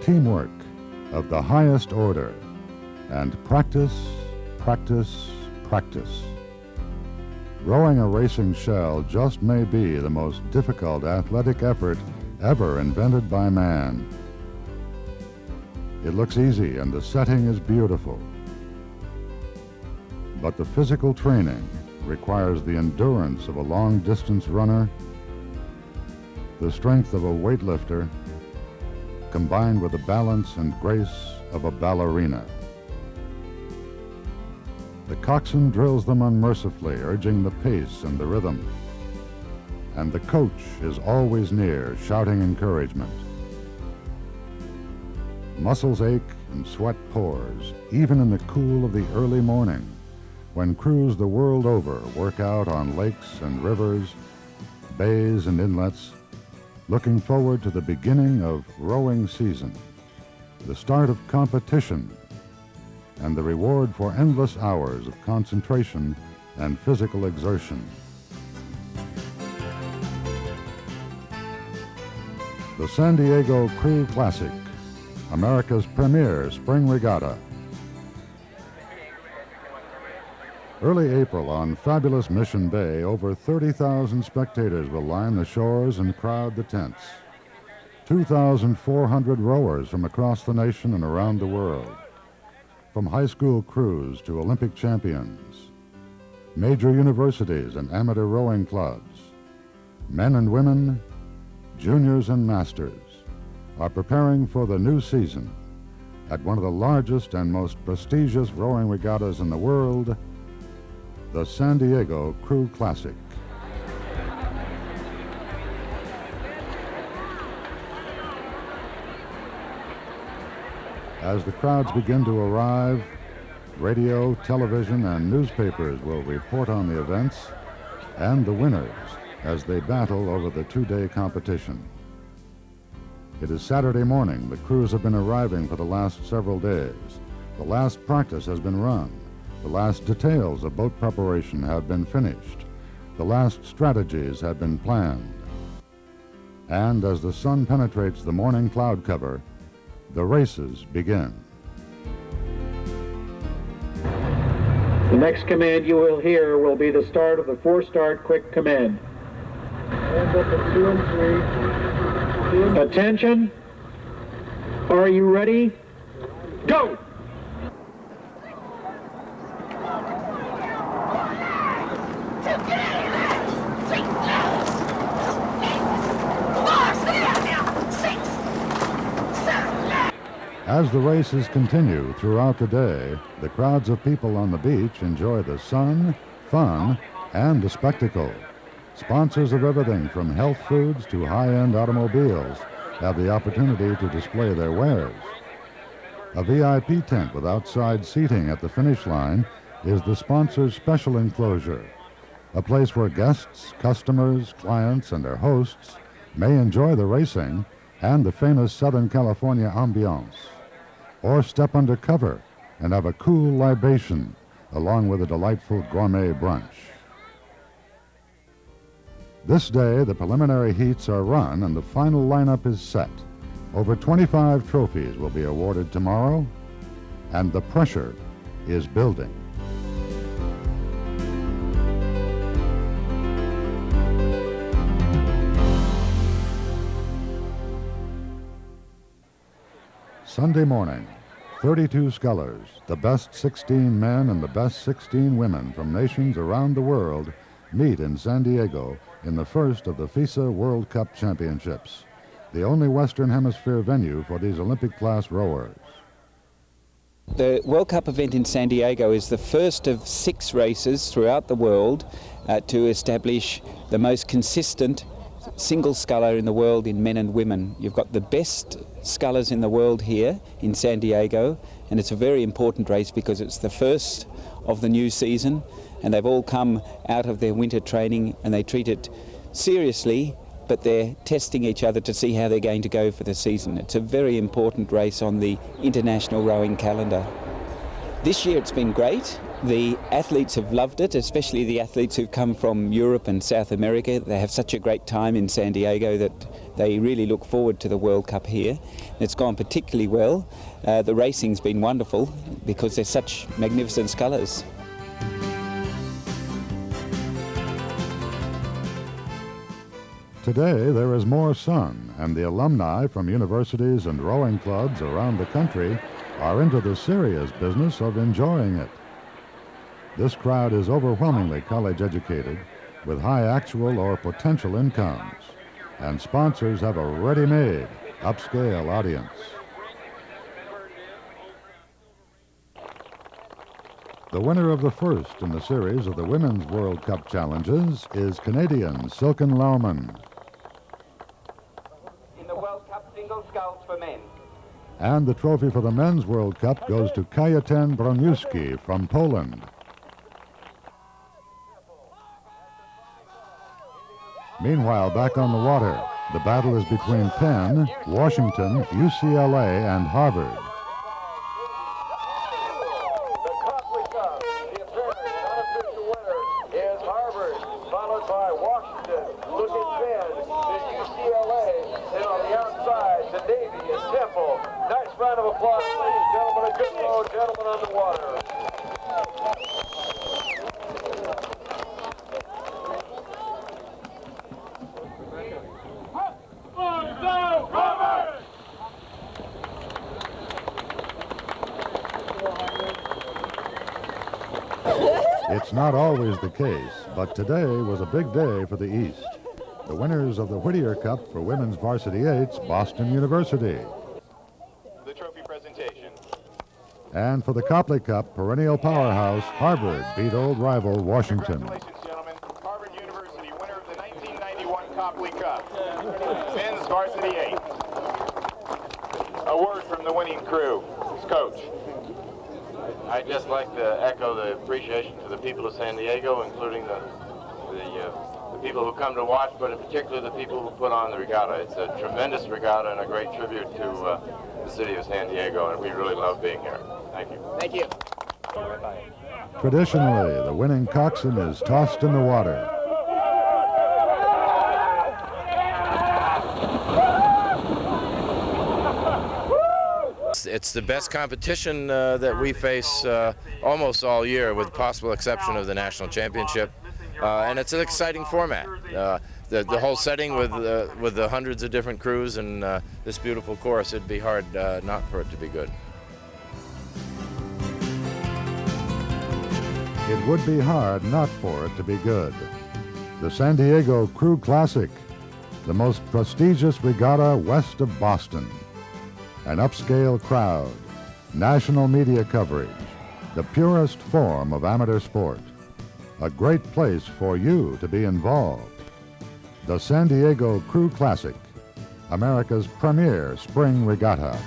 teamwork of the highest order, and practice, practice, practice. Rowing a racing shell just may be the most difficult athletic effort ever invented by man. It looks easy and the setting is beautiful. But the physical training requires the endurance of a long-distance runner, the strength of a weightlifter, combined with the balance and grace of a ballerina. The coxswain drills them unmercifully, urging the pace and the rhythm. And the coach is always near, shouting encouragement. Muscles ache and sweat pours, even in the cool of the early morning, when crews the world over work out on lakes and rivers, bays and inlets, looking forward to the beginning of rowing season, the start of competition, and the reward for endless hours of concentration and physical exertion. The San Diego Crew Classic, America's premier spring regatta. Early April on fabulous Mission Bay, over 30,000 spectators will line the shores and crowd the tents. 2,400 rowers from across the nation and around the world, from high school crews to Olympic champions, major universities and amateur rowing clubs, men and women, juniors and masters, are preparing for the new season at one of the largest and most prestigious rowing regattas in the world, the San Diego Crew Classic. As the crowds begin to arrive, radio, television, and newspapers will report on the events and the winners as they battle over the two-day competition. It is Saturday morning. The crews have been arriving for the last several days. The last practice has been run. The last details of boat preparation have been finished. The last strategies have been planned. And as the sun penetrates the morning cloud cover, the races begin. The next command you will hear will be the start of the four-start quick command. Hands up at 2 and 3. Attention. Are you ready? Go! As the races continue throughout the day, the crowds of people on the beach enjoy the sun, fun, and the spectacle. Sponsors of everything from health foods to high-end automobiles have the opportunity to display their wares. A VIP tent with outside seating at the finish line is the sponsor's special enclosure, a place where guests, customers, clients, and their hosts may enjoy the racing and the famous Southern California ambiance, or step under cover and have a cool libation along with a delightful gourmet brunch. This day, the preliminary heats are run and the final lineup is set. Over 25 trophies will be awarded tomorrow, and the pressure is building. Sunday morning, 32 scullers, the best 16 men and the best 16 women from nations around the world, meet in San Diego in the first of the FISA World Cup Championships, the only Western Hemisphere venue for these Olympic-class rowers. The World Cup event in San Diego is the first of 6 races throughout the world to establish the most consistent single sculler in the world in men and women. You've got the best scullers in the world here in San Diego, and it's a very important race because it's the first of the new season, and they've all come out of their winter training and they treat it seriously, but they're testing each other to see how they're going to go for the season. It's a very important race on the international rowing calendar. This year it's been great. The athletes have loved it, especially the athletes who've come from Europe and South America. They have such a great time in San Diego that they really look forward to the World Cup here. It's gone particularly well. The racing's been wonderful because they're such magnificent scullers. Today there is more sun, and the alumni from universities and rowing clubs around the country are into the serious business of enjoying it. This crowd is overwhelmingly college educated with high actual or potential incomes, and sponsors have a ready-made, upscale audience. The winner of the first in the series of the Women's World Cup Challenges is Canadian Silken Laumann. In the World Cup single sculls for men. And the trophy for the Men's World Cup goes to Kajetan Broniewski from Poland. Meanwhile, back on the water, the battle is between Penn, Washington, UCLA, and Harvard. The Copley Cup, the apparent unofficial winner is Harvard, followed by Washington. Look at Penn, there's UCLA, and on the outside, the Navy and Temple. Nice round of applause, ladies and gentlemen. A good row, gentlemen on the water. It's not always the case, but today was a big day for the East. The winners of the Whittier Cup for women's varsity eights, Boston University. The trophy presentation. And for the Copley Cup, perennial powerhouse, Harvard beat old rival Washington. Congratulations, gentlemen. Harvard University, winner of the 1991 Copley Cup. Men's varsity 8. A word from the winning crew. Coach. I'd just like to echo the appreciation to the people of San Diego, including the people who come to watch, but in particular the people who put on the regatta. It's a tremendous regatta and a great tribute to the city of San Diego, and we really love being here. Thank you. Thank you. Traditionally, the winning coxswain is tossed in the water. It's the best competition that we face almost all year, with the possible exception of the national championship. And it's an exciting format. The whole setting with the hundreds of different crews and this beautiful course, it'd be hard not for it to be good. It would be hard not for it to be good. The San Diego Crew Classic, the most prestigious regatta west of Boston. An upscale crowd, national media coverage, the purest form of amateur sport. A great place for you to be involved. The San Diego Crew Classic, America's premier spring regatta.